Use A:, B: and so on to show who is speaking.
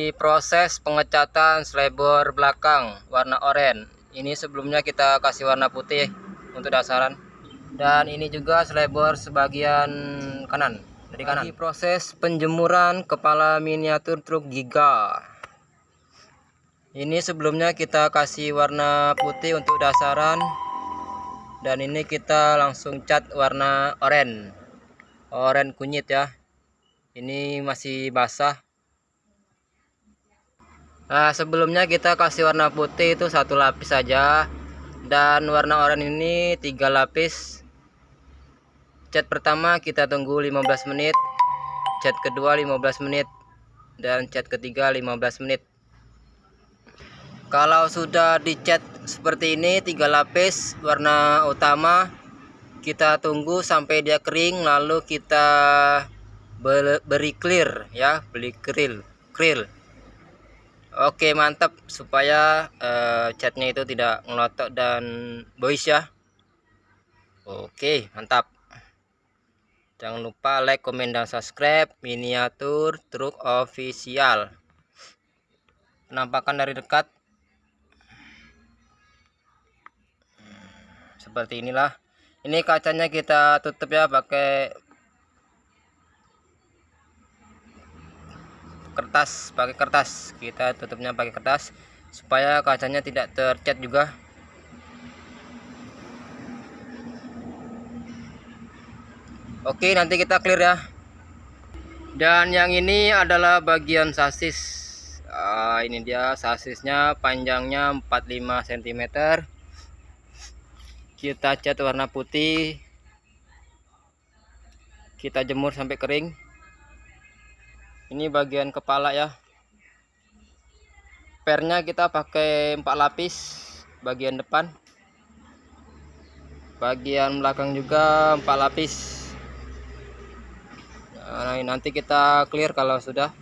A: lagi proses pengecatan slebor belakang warna oranye. Ini sebelumnya kita kasih warna putih untuk dasaran, dan ini juga slebor sebagian kanan dari kanan. Lagi proses penjemuran kepala miniatur truk Giga. Ini sebelumnya kita kasih warna putih untuk dasaran, dan ini kita langsung cat warna oranye kunyit ya. Ini masih basah. Nah, sebelumnya kita kasih warna putih itu 1 lapis saja, dan warna oranye ini 3 lapis. Cat pertama kita tunggu 15 menit, cat kedua 15 menit, dan cat ketiga 15 menit. Kalau sudah dicat seperti ini 3 lapis warna utama, kita tunggu sampai dia kering, lalu kita beri clear ya, beri krill. Oke, mantap, supaya catnya itu tidak ngelotok dan bois ya. Oke, mantap. Jangan lupa like, komen, dan subscribe Miniatur Truk Official. Penampakan dari dekat seperti inilah. Ini kacanya kita tutup ya pakai kertas. Kita tutupnya pakai kertas supaya kacanya tidak tercat juga. Oke, nanti kita clear ya. Dan yang ini adalah bagian sasis. Ini dia sasisnya, panjangnya 45 cm. Kita cat warna putih, kita jemur sampai kering. Ini bagian kepala ya. Pernya kita pakai 4 lapis, bagian depan, bagian belakang juga 4 lapis. Nah, nanti kita clear kalau sudah.